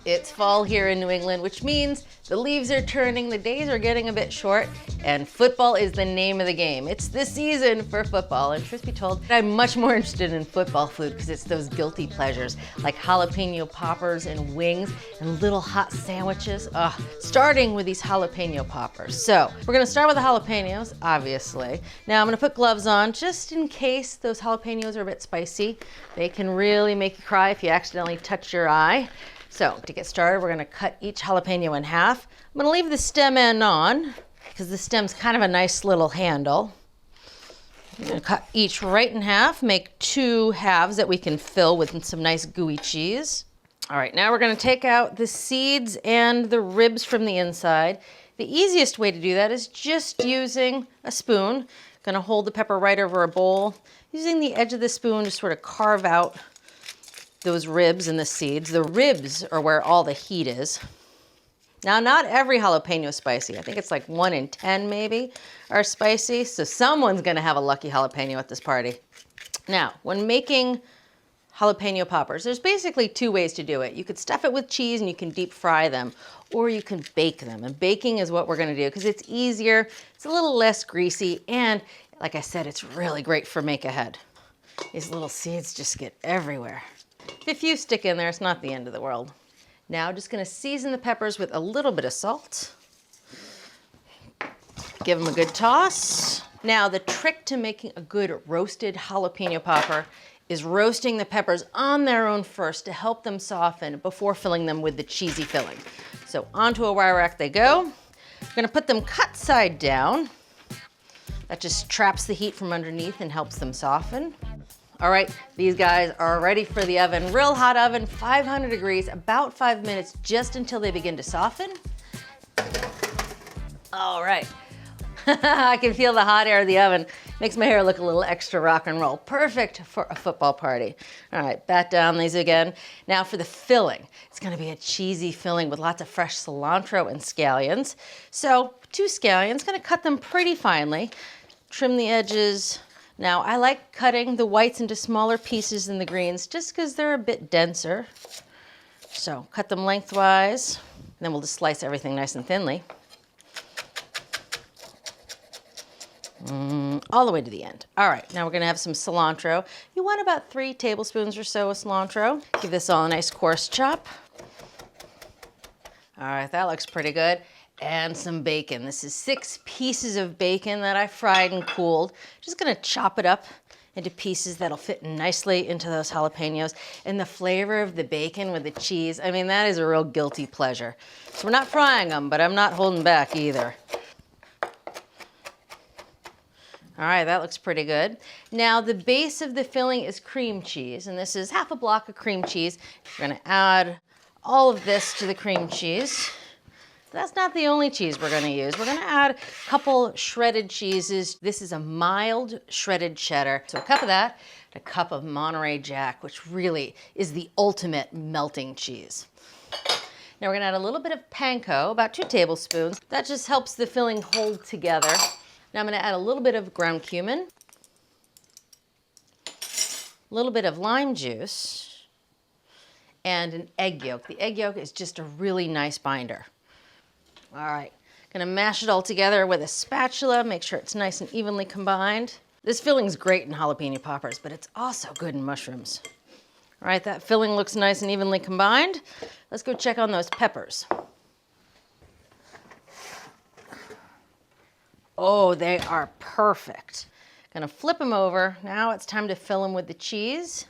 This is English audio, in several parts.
It's fall here in New England, which means the leaves are turning, the days are getting a bit short, and football is the name of the game. It's the season for football, and truth be told, I'm much more interested in football food because it's those guilty pleasures like jalapeno poppers and wings and little hot sandwiches. Starting with these jalapeno poppers. So we're gonna start with the jalapenos, obviously. Now I'm gonna put gloves on just in case those jalapenos are a bit spicy. They can really make you cry if you accidentally touch your eye. So to get started, we're gonna cut each jalapeno in half. I'm gonna leave the stem end on because the stem's kind of a nice little handle. I'm gonna cut each right in half, make 2 halves that we can fill with some nice gooey cheese. All right, now we're gonna take out the seeds and the ribs from the inside. The easiest way to do that is just using a spoon. Gonna hold the pepper right over a bowl. Using the edge of the spoon to sort of carve out those ribs and the seeds. The ribs are where all the heat is. Now, not every jalapeno is spicy. I think it's like 1 in 10 maybe are spicy. So someone's gonna have a lucky jalapeno at this party. Now, when making jalapeno poppers, there's basically 2 ways to do it. You could stuff it with cheese and you can deep fry them, or you can bake them. And baking is what we're gonna do because it's easier, it's a little less greasy, and like I said, it's really great for make ahead. These little seeds just get everywhere. If a few stick in there, it's not the end of the world. Now, just gonna season the peppers with a little bit of salt. Give them a good toss. Now, the trick to making a good roasted jalapeno popper is roasting the peppers on their own first to help them soften before filling them with the cheesy filling. So onto a wire rack they go. We're gonna put them cut side down. That just traps the heat from underneath and helps them soften. All right, these guys are ready for the oven. Real hot oven, 500 degrees, about 5 minutes, just until they begin to soften. All right, I can feel the hot air of the oven. Makes my hair look a little extra rock and roll. Perfect for a football party. All right, bat down these again. Now for the filling. It's gonna be a cheesy filling with lots of fresh cilantro and scallions. So 2 scallions, gonna cut them pretty finely. Trim the edges. Now, I like cutting the whites into smaller pieces than the greens just because they're a bit denser. So cut them lengthwise, and then we'll just slice everything nice and thinly. All the way to the end. All right, now we're gonna have some cilantro. You want about 3 tablespoons or so of cilantro. Give this all a nice coarse chop. All right, that looks pretty good. And some bacon. This is 6 pieces of bacon that I fried and cooled. Just gonna chop it up into pieces that'll fit nicely into those jalapenos. And the flavor of the bacon with the cheese, I mean, that is a real guilty pleasure. So we're not frying them, but I'm not holding back either. All right, that looks pretty good. Now the base of the filling is cream cheese, and this is half a block of cream cheese. We're gonna add all of this to the cream cheese. That's not the only cheese we're gonna use. We're gonna add a couple shredded cheeses. This is a mild shredded cheddar. So a cup of that, and a cup of Monterey Jack, which really is the ultimate melting cheese. Now we're gonna add a little bit of panko, about 2 tablespoons. That just helps the filling hold together. Now I'm gonna add a little bit of ground cumin, a little bit of lime juice, and an egg yolk. The egg yolk is just a really nice binder. All right, gonna mash it all together with a spatula, make sure it's nice and evenly combined. This filling's great in jalapeno poppers, but it's also good in mushrooms. All right, that filling looks nice and evenly combined. Let's go check on those peppers. Oh, they are perfect. Gonna flip them over. Now it's time to fill them with the cheese.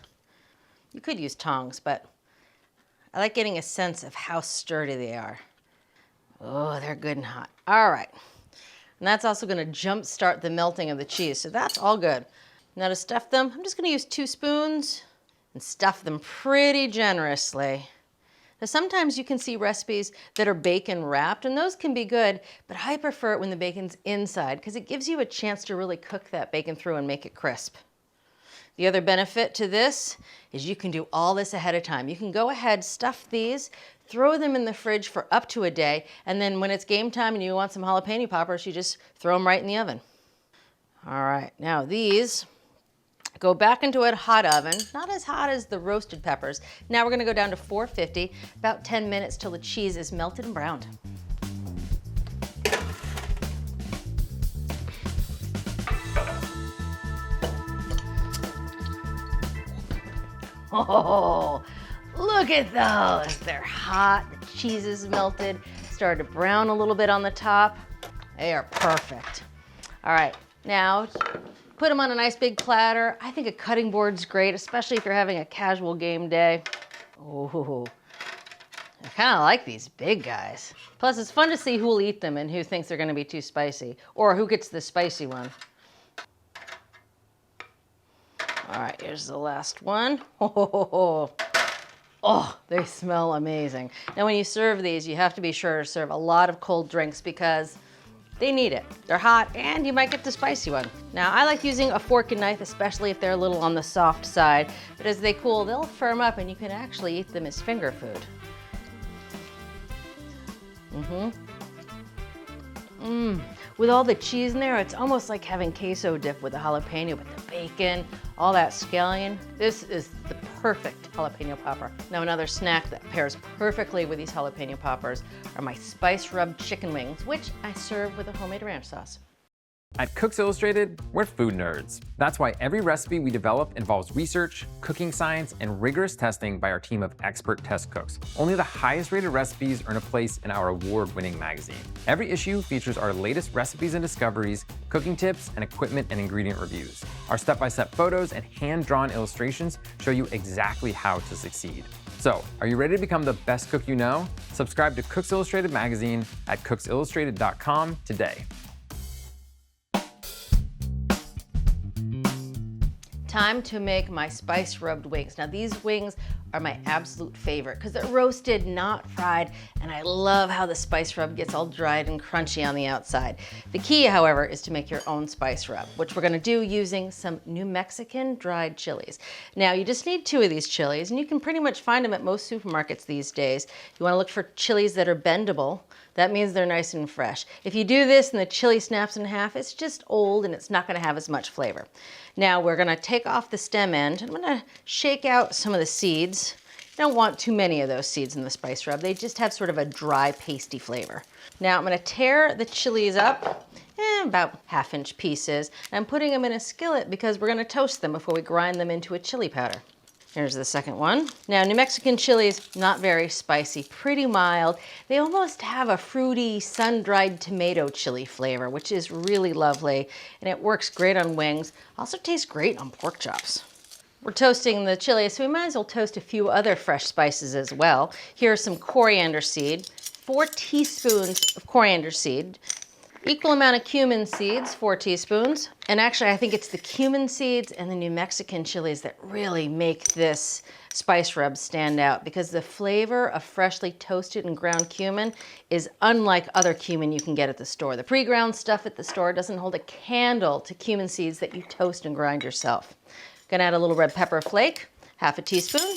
You could use tongs, but I like getting a sense of how sturdy they are. Oh, they're good and hot. All right. And that's also gonna jumpstart the melting of the cheese, so that's all good. Now to stuff them, I'm just gonna use 2 spoons and stuff them pretty generously. Now sometimes you can see recipes that are bacon wrapped, and those can be good, but I prefer it when the bacon's inside because it gives you a chance to really cook that bacon through and make it crisp. The other benefit to this is you can do all this ahead of time. You can go ahead, stuff these, throw them in the fridge for up to a day, and then when it's game time and you want some jalapeno poppers, you just throw them right in the oven. All right, now these Go back into a hot oven, not as hot as the roasted peppers. Now we're gonna go down to 450, about 10 minutes till the cheese is melted and browned. Oh, look at those. They're hot, the cheese is melted, started to brown a little bit on the top. They are perfect. All right, now put them on a nice big platter. I think a cutting board's great, especially if you're having a casual game day. Oh, I kind of like these big guys. Plus, it's fun to see who will eat them and who thinks they're going to be too spicy, or who gets the spicy one. All right, here's the last one. Oh, they smell amazing. Now, when you serve these, you have to be sure to serve a lot of cold drinks because they need it. They're hot and you might get the spicy one. Now, I like using a fork and knife, especially if they're a little on the soft side, but as they cool, they'll firm up and you can actually eat them as finger food. With all the cheese in there, it's almost like having queso dip with a jalapeno, with the bacon, all that scallion. This is the perfect jalapeno popper. Now, another snack that pairs perfectly with these jalapeno poppers are my spice rubbed chicken wings, which I serve with a homemade ranch sauce. At Cooks Illustrated, we're food nerds. That's why every recipe we develop involves research, cooking science, and rigorous testing by our team of expert test cooks. Only the highest rated recipes earn a place in our award-winning magazine. Every issue features our latest recipes and discoveries, cooking tips, and equipment and ingredient reviews. Our step-by-step photos and hand-drawn illustrations show you exactly how to succeed. So, are you ready to become the best cook you know? Subscribe to Cooks Illustrated magazine at cooksillustrated.com today. Time to make my spice rubbed wings. Now, these wings are my absolute favorite because they're roasted, not fried, and I love how the spice rub gets all dried and crunchy on the outside. The key, however, is to make your own spice rub, which we're gonna do using some New Mexican dried chilies. Now, you just need 2 of these chilies, and you can pretty much find them at most supermarkets these days. You wanna look for chilies that are bendable. That means they're nice and fresh. If you do this and the chili snaps in half, it's just old and it's not gonna have as much flavor. Now we're gonna take off the stem end. I'm gonna shake out some of the seeds. You don't want too many of those seeds in the spice rub. They just have sort of a dry, pasty flavor. Now I'm gonna tear the chilies up, about 1/2-inch pieces. I'm putting them in a skillet because we're gonna toast them before we grind them into a chili powder. Here's the second one. Now, New Mexican chilies, not very spicy, pretty mild. They almost have a fruity, sun-dried tomato chili flavor, which is really lovely, and it works great on wings. Also tastes great on pork chops. We're toasting the chili, so we might as well toast a few other fresh spices as well. Here's some coriander seed, 4 teaspoons of coriander seed, equal amount of cumin seeds, 4 teaspoons. And actually, I think it's the cumin seeds and the New Mexican chilies that really make this spice rub stand out because the flavor of freshly toasted and ground cumin is unlike other cumin you can get at the store. The pre-ground stuff at the store doesn't hold a candle to cumin seeds that you toast and grind yourself. Gonna add a little red pepper flake, 1/2 teaspoon,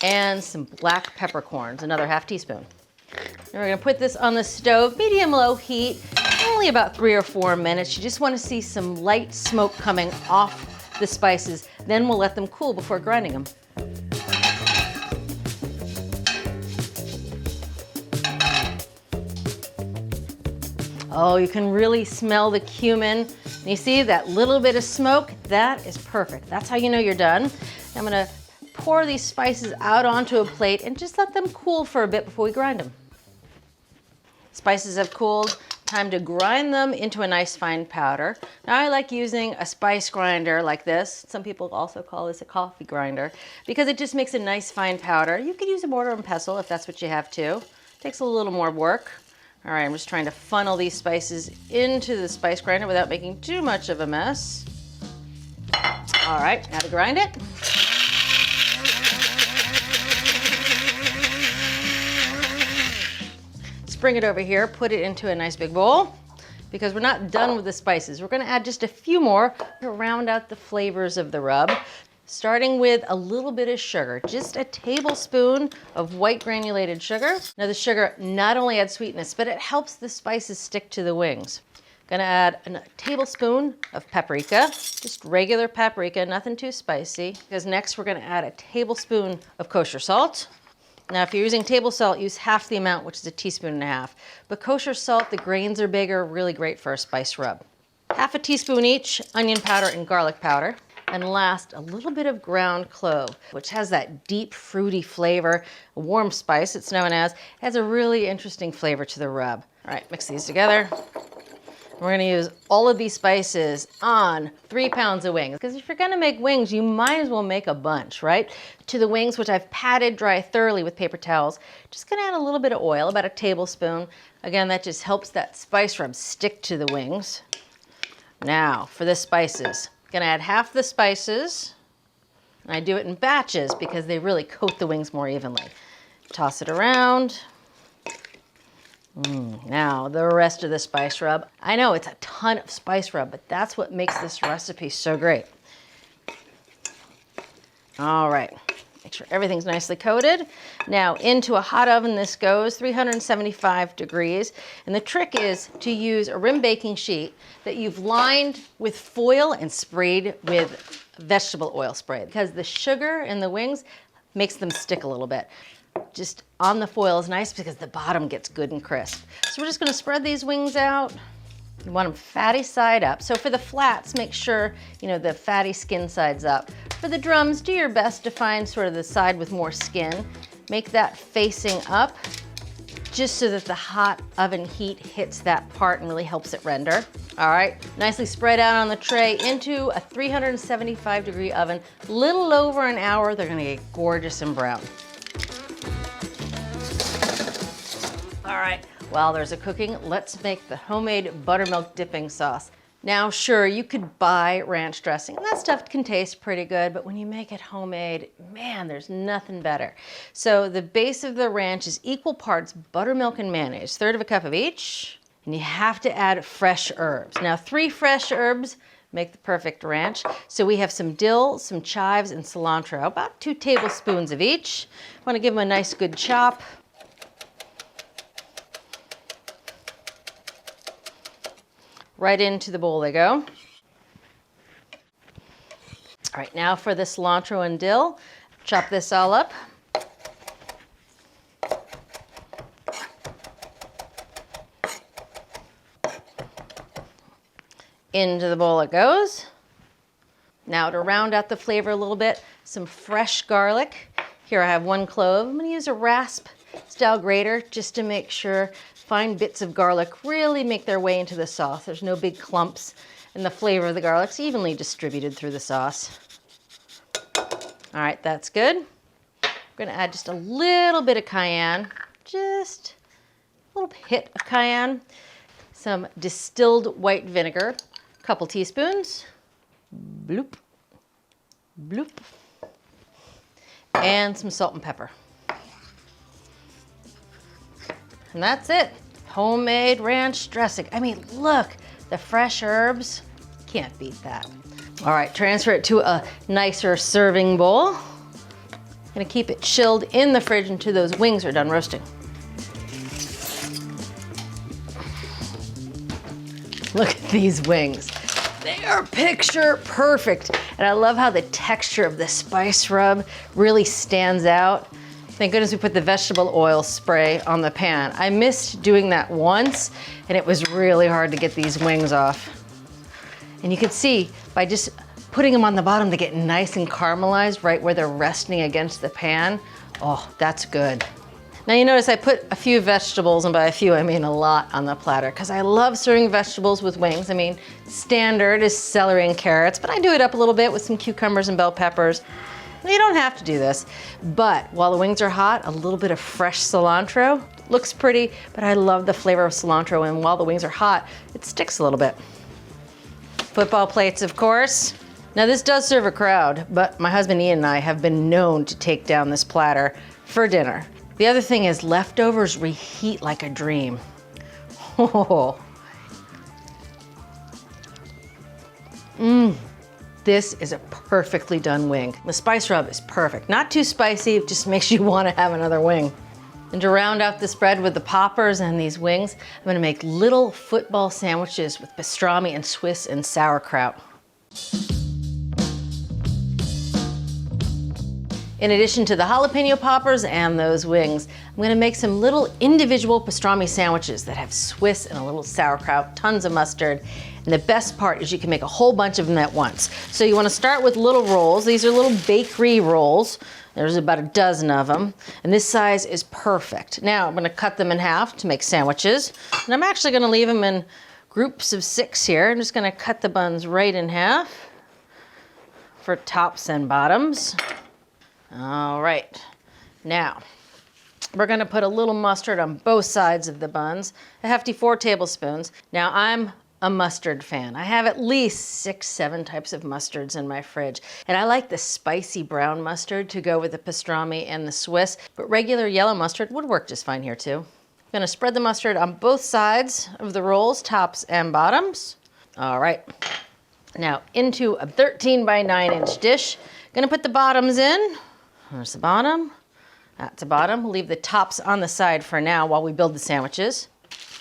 and some black peppercorns, another 1/2 teaspoon. And we're gonna put this on the stove, medium-low heat, only about 3 or 4 minutes. You just wanna see some light smoke coming off the spices. Then we'll let them cool before grinding them. Oh, you can really smell the cumin. And you see that little bit of smoke? That is perfect. That's how you know you're done. I'm gonna pour these spices out onto a plate and just let them cool for a bit before we grind them. Spices have cooled, time to grind them into a nice fine powder. Now I like using a spice grinder like this. Some people also call this a coffee grinder because it just makes a nice fine powder. You could use a mortar and pestle if that's what you have too. Takes a little more work. All right, I'm just trying to funnel these spices into the spice grinder without making too much of a mess. All right, now to grind it. Bring it over here, put it into a nice big bowl because we're not done with the spices. We're gonna add just a few more to round out the flavors of the rub, starting with a little bit of sugar, just a tablespoon of white granulated sugar. Now the sugar not only adds sweetness, but it helps the spices stick to the wings. Gonna add a tablespoon of paprika, just regular paprika, nothing too spicy. Because next we're gonna add a tablespoon of kosher salt. Now, if you're using table salt, use half the amount, which is 1.5 teaspoons. But kosher salt, the grains are bigger, really great for a spice rub. Half a teaspoon each, onion powder and garlic powder. And last, a little bit of ground clove, which has that deep, fruity flavor, a warm spice it's known as. It has a really interesting flavor to the rub. All right, mix these together. We're gonna use all of these spices on 3 pounds of wings. Because if you're gonna make wings, you might as well make a bunch, right? To the wings, which I've patted dry thoroughly with paper towels, just gonna add a little bit of oil, about 1 tablespoon. Again, that just helps that spice rub stick to the wings. Now, for the spices. Gonna add half the spices. And I do it in batches because they really coat the wings more evenly. Toss it around. Now, the rest of the spice rub. I know it's a ton of spice rub, but that's what makes this recipe so great. All right, make sure everything's nicely coated. Now, into a hot oven this goes, 375 degrees. And the trick is to use a rim baking sheet that you've lined with foil and sprayed with vegetable oil spray, because the sugar in the wings makes them stick a little bit. Just on the foil is nice because the bottom gets good and crisp. So we're just gonna spread these wings out. You want them fatty side up. So for the flats, make sure, the fatty skin side's up. For the drums, do your best to find sort of the side with more skin. Make that facing up, just so that the hot oven heat hits that part and really helps it render. All right, nicely spread out on the tray into a 375 degree oven. Little over an hour, they're gonna get gorgeous and brown. All right, while there's a cooking, let's make the homemade buttermilk dipping sauce. Now, sure, you could buy ranch dressing, and that stuff can taste pretty good, but when you make it homemade, man, there's nothing better. So the base of the ranch is equal parts buttermilk and mayonnaise, 1/3 cup of each, and you have to add fresh herbs. Now, 3 fresh herbs make the perfect ranch. So we have some dill, some chives, and cilantro, about 2 tablespoons of each. Want to give them a nice good chop. Right into the bowl they go. All right, now for the cilantro and dill, chop this all up. Into the bowl it goes. Now to round out the flavor a little bit, some fresh garlic. Here I have 1 clove. I'm gonna use a rasp style grater just to make sure fine bits of garlic really make their way into the sauce. There's no big clumps, and the flavor of the garlic's evenly distributed through the sauce. All right, that's good. I'm gonna add just a little bit of cayenne, just a little hit of cayenne, some distilled white vinegar, a couple teaspoons, bloop, bloop, and some salt and pepper. And that's it. Homemade ranch dressing. I mean, look, the fresh herbs, can't beat that. All right, transfer it to a nicer serving bowl. I'm gonna keep it chilled in the fridge until those wings are done roasting. Look at these wings. They are picture perfect. And I love how the texture of the spice rub really stands out. Thank goodness we put the vegetable oil spray on the pan. I missed doing that once, and it was really hard to get these wings off. And you can see by just putting them on the bottom, they get nice and caramelized right where they're resting against the pan. Oh, that's good. Now you notice I put a few vegetables, and by a few I mean a lot, on the platter because I love serving vegetables with wings. I mean, standard is celery and carrots, but I do it up a little bit with some cucumbers and bell peppers. You don't have to do this, but while the wings are hot, a little bit of fresh cilantro looks pretty, but I love the flavor of cilantro, and while the wings are hot, it sticks a little bit. Football plates, of course. Now this does serve a crowd, but my husband Ian and I have been known to take down this platter for dinner. The other thing is leftovers reheat like a dream. Oh. This is a perfectly done wing. The spice rub is perfect. Not too spicy, it just makes you want to have another wing. And to round out the spread with the poppers and these wings, I'm gonna make little football sandwiches with pastrami and Swiss and sauerkraut. In addition to the jalapeno poppers and those wings, I'm gonna make some little individual pastrami sandwiches that have Swiss and a little sauerkraut, tons of mustard. And the best part is you can make a whole bunch of them at once. So you wanna start with little rolls. These are little bakery rolls. There's about a dozen of them, and this size is perfect. Now I'm gonna cut them in half to make sandwiches, and I'm actually gonna leave them in groups of 6 here. I'm just gonna cut the buns right in half for tops and bottoms. All right, now we're gonna put a little mustard on both sides of the buns, a hefty 4 tablespoons. Now I'm a mustard fan. I have at least 6, 7 types of mustards in my fridge. And I like the spicy brown mustard to go with the pastrami and the Swiss, but regular yellow mustard would work just fine here too. I'm gonna spread the mustard on both sides of the rolls, tops and bottoms. All right, now into a 13 by 9 inch dish. Gonna put the bottoms in. There's the bottom, that's the bottom. We'll leave the tops on the side for now while we build the sandwiches.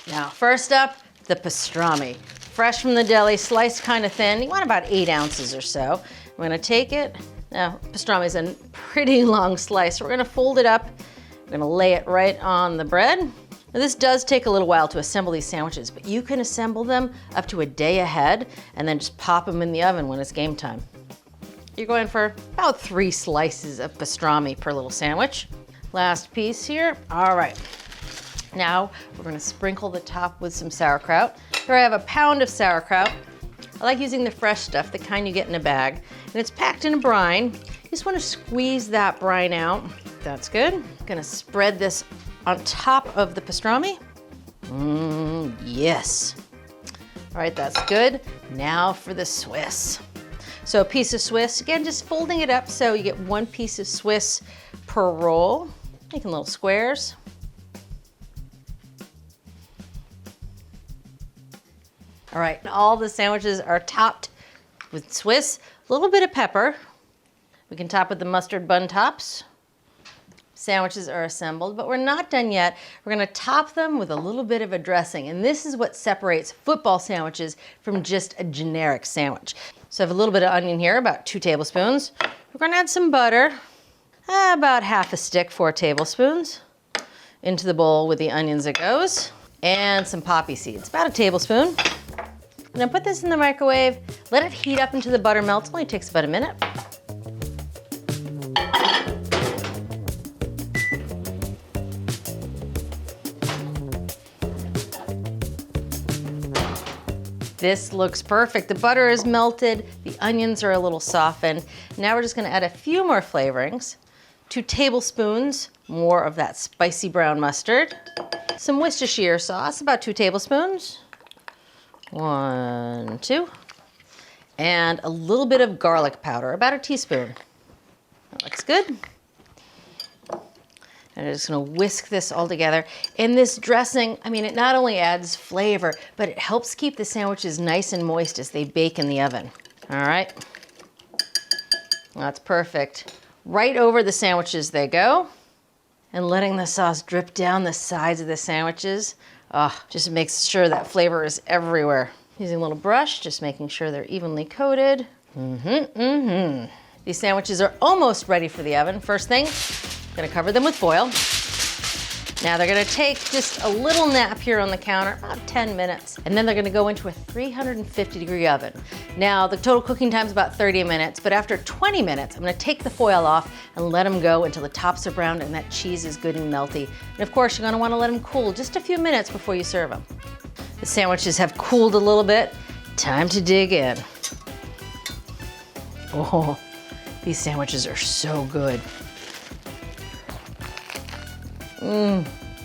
Now, first up, the pastrami. Fresh from the deli, sliced kind of thin. You want about 8 ounces or so. I'm gonna take it. Now, pastrami is a pretty long slice. We're gonna fold it up. We're gonna lay it right on the bread. Now, this does take a little while to assemble these sandwiches, but you can assemble them up to a day ahead and then just pop them in the oven when it's game time. You're going for about 3 slices of pastrami per little sandwich. Last piece here. All right. Now we're gonna sprinkle the top with some sauerkraut. Here I have a pound of sauerkraut. I like using the fresh stuff, the kind you get in a bag. And it's packed in a brine. You just wanna squeeze that brine out. That's good. Gonna spread this on top of the pastrami. Yes. All right, that's good. Now for the Swiss. So a piece of Swiss, again, just folding it up so you get 1 piece of Swiss per roll. Making little squares. All right, all the sandwiches are topped with Swiss, a little bit of pepper. We can top with the mustard bun tops. Sandwiches are assembled, but we're not done yet. We're gonna top them with a little bit of a dressing, and this is what separates football sandwiches from just a generic sandwich. So I have a little bit of onion here, about 2 tablespoons. We're gonna add some butter, about half a stick, 4 tablespoons. Into the bowl with the onions it goes, and some poppy seeds, about a tablespoon. I'm gonna put this in the microwave, let it heat up until the butter melts. It only takes about a minute. This looks perfect. The butter is melted, the onions are a little softened. Now we're just gonna add a few more flavorings. 2 tablespoons more of that spicy brown mustard. Some Worcestershire sauce, about 2 tablespoons. 1, 2. And a little bit of garlic powder, about a teaspoon. That looks good. And I'm just gonna whisk this all together. And this dressing, I mean, it not only adds flavor, but it helps keep the sandwiches nice and moist as they bake in the oven. All right, that's perfect. Right over the sandwiches they go. And letting the sauce drip down the sides of the sandwiches. Just makes sure that flavor is everywhere. Using a little brush, just making sure they're evenly coated. These sandwiches are almost ready for the oven. First thing, I'm gonna cover them with foil. Now they're gonna take just a little nap here on the counter, about 10 minutes, and then they're gonna go into a 350-degree oven. Now the total cooking time is about 30 minutes, but after 20 minutes, I'm gonna take the foil off and let them go until the tops are browned and that cheese is good and melty. And of course, you're gonna wanna let them cool just a few minutes before you serve them. The sandwiches have cooled a little bit. Time to dig in. Oh, these sandwiches are so good.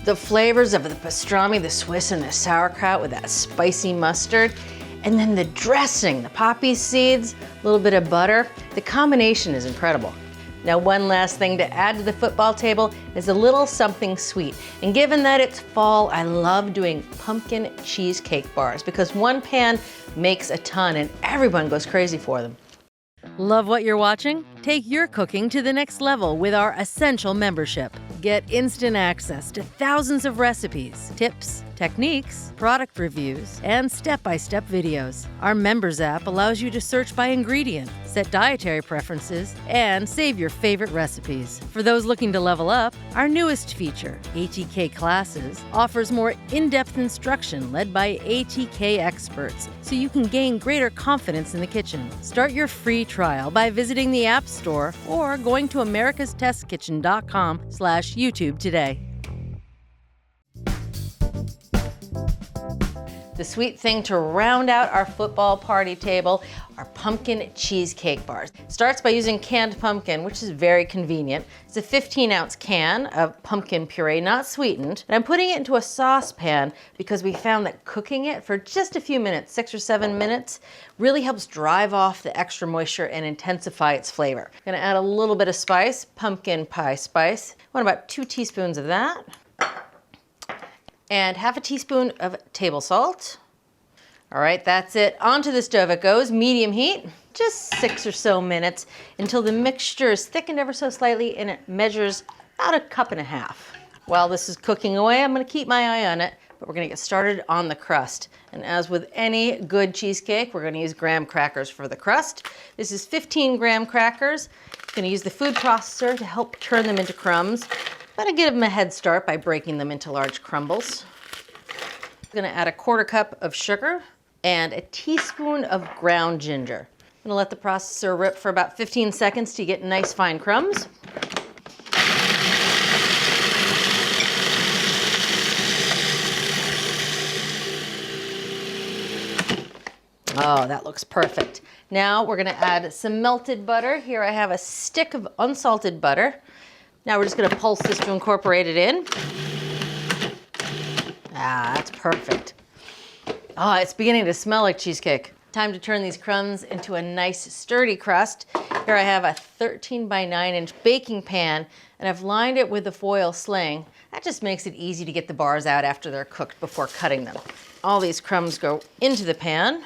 The flavors of the pastrami, the Swiss, and the sauerkraut with that spicy mustard, and then the dressing, the poppy seeds, a little bit of butter. The combination is incredible. Now, one last thing to add to the football table is a little something sweet. And given that it's fall, I love doing pumpkin cheesecake bars because one pan makes a ton and everyone goes crazy for them. Love what you're watching? Take your cooking to the next level with our Essential membership. Get instant access to thousands of recipes, tips, techniques, product reviews, and step-by-step videos. Our Members app allows you to search by ingredient, set dietary preferences, and save your favorite recipes. For those looking to level up, our newest feature, ATK Classes, offers more in-depth instruction led by ATK experts, so you can gain greater confidence in the kitchen. Start your free trial by visiting the App Store or going to americastestkitchen.com/YouTube today. The sweet thing to round out our football party table are pumpkin cheesecake bars. It starts by using canned pumpkin, which is very convenient. It's a 15-ounce can of pumpkin puree, not sweetened. And I'm putting it into a saucepan because we found that cooking it for just a few minutes, 6 or 7 minutes, really helps drive off the extra moisture and intensify its flavor. I'm gonna add a little bit of spice, pumpkin pie spice. I want about 2 teaspoons of that. And half a teaspoon of table salt. All right, that's it. Onto the stove it goes, medium heat, just 6 or so minutes until the mixture is thickened ever so slightly and it measures about 1.5 cups. While this is cooking away, I'm gonna keep my eye on it, but we're gonna get started on the crust. And as with any good cheesecake, we're gonna use graham crackers for the crust. This is 15 graham crackers. I'm gonna use the food processor to help turn them into crumbs. I'm gonna give them a head start by breaking them into large crumbles. I'm gonna add 1/4 cup of sugar and a teaspoon of ground ginger. I'm gonna let the processor rip for about 15 seconds to get nice fine crumbs. Oh, that looks perfect. Now we're gonna add some melted butter. Here I have a stick of unsalted butter. Now we're just gonna pulse this to incorporate it in. Ah, that's perfect. Oh, it's beginning to smell like cheesecake. Time to turn these crumbs into a nice sturdy crust. Here I have a 13 by 9 inch baking pan and I've lined it with a foil sling. That just makes it easy to get the bars out after they're cooked before cutting them. All these crumbs go into the pan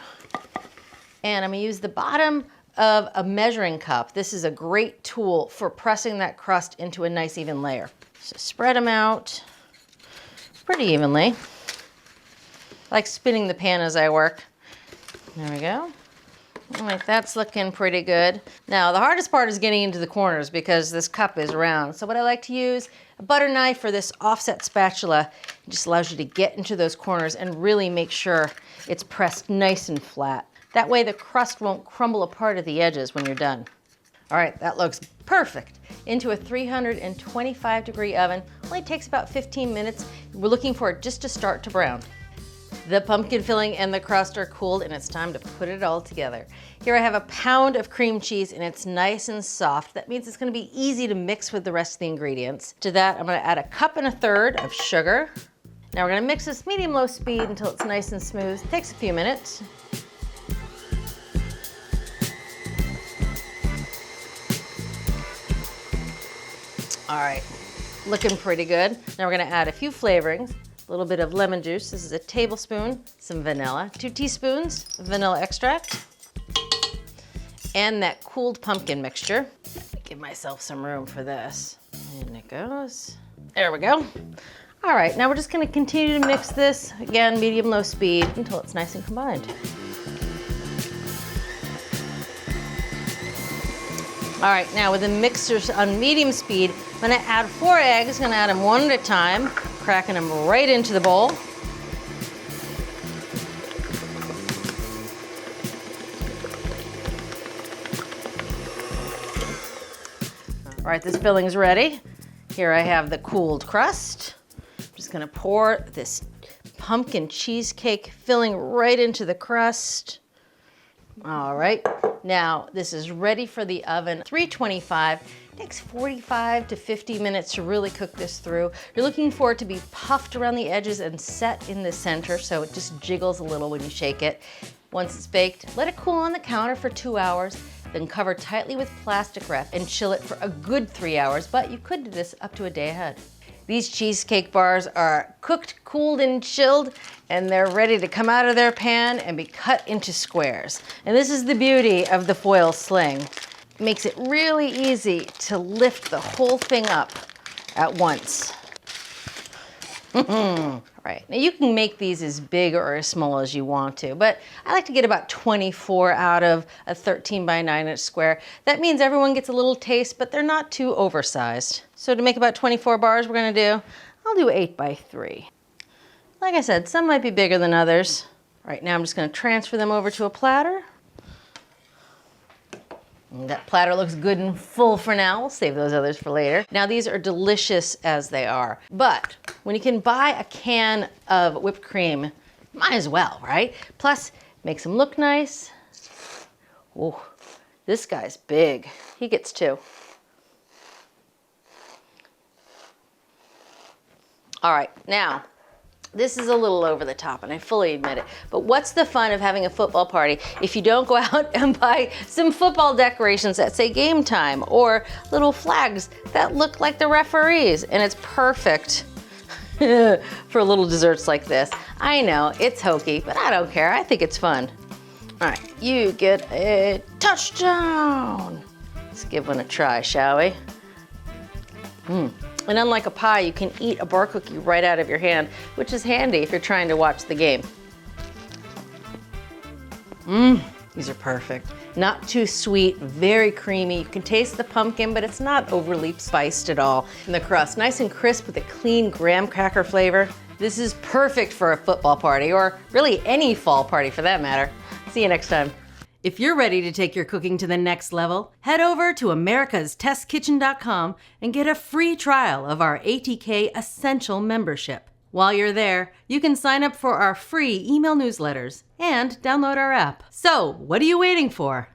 and I'm gonna use the bottom of a measuring cup. This is a great tool for pressing that crust into a nice even layer. So spread them out pretty evenly. I like spinning the pan as I work. There we go. All right, that's looking pretty good. Now, the hardest part is getting into the corners because this cup is round. So what I like to use, a butter knife or this offset spatula, it just allows you to get into those corners and really make sure it's pressed nice and flat. That way the crust won't crumble apart at the edges when you're done. All right, that looks perfect. Into a 325-degree oven. Only takes about 15 minutes. We're looking for it just to start to brown. The pumpkin filling and the crust are cooled and it's time to put it all together. Here I have a pound of cream cheese and it's nice and soft. That means it's gonna be easy to mix with the rest of the ingredients. To that, I'm gonna add 1.25 cups of sugar. Now we're gonna mix this medium-low speed until it's nice and smooth. It takes a few minutes. All right, looking pretty good. Now we're gonna add a few flavorings. A little bit of lemon juice. This is a tablespoon, some vanilla, 2 teaspoons of vanilla extract, and that cooled pumpkin mixture. Give myself some room for this. In it goes. There we go. All right, now we're just gonna continue to mix this, again, medium-low speed, until it's nice and combined. All right, now with the mixers on medium speed, I'm gonna add 4 eggs. I'm gonna add them one at a time, cracking them right into the bowl. All right, this filling's ready. Here I have the cooled crust. I'm just gonna pour this pumpkin cheesecake filling right into the crust. All right, now this is ready for the oven. 325, takes 45 to 50 minutes to really cook this through. You're looking for it to be puffed around the edges and set in the center so it just jiggles a little when you shake it. Once it's baked, let it cool on the counter for 2 hours, then cover tightly with plastic wrap and chill it for a good 3 hours, but you could do this up to a day ahead. These cheesecake bars are cooked, cooled, and chilled, and they're ready to come out of their pan and be cut into squares. And this is the beauty of the foil sling. It makes it really easy to lift the whole thing up at once. Right, now you can make these as big or as small as you want to, but I like to get about 24 out of a 13 by 9 inch square. That means everyone gets a little taste, but they're not too oversized. So to make about 24 bars, we're gonna do, I'll do 8 by 3. Like I said, some might be bigger than others. Right now I'm just gonna transfer them over to a platter. And that platter looks good and full for now. We'll save those others for later. Now these are delicious as they are, but when you can buy a can of whipped cream, might as well, right? Plus, makes them look nice. Oh, this guy's big. He gets 2. All right, now, this is a little over the top, and I fully admit it. But what's the fun of having a football party if you don't go out and buy some football decorations that say game time or little flags that look like the referees? And it's perfect for little desserts like this. I know, it's hokey, but I don't care. I think it's fun. All right, you get a touchdown. Let's give one a try, shall we? And unlike a pie, you can eat a bar cookie right out of your hand, which is handy if you're trying to watch the game. These are perfect. Not too sweet, very creamy. You can taste the pumpkin, but it's not overly spiced at all. And the crust, nice and crisp with a clean graham cracker flavor. This is perfect for a football party, or really any fall party for that matter. See you next time. If you're ready to take your cooking to the next level, head over to americastestkitchen.com and get a free trial of our ATK Essential membership. While you're there, you can sign up for our free email newsletters and download our app. So, what are you waiting for?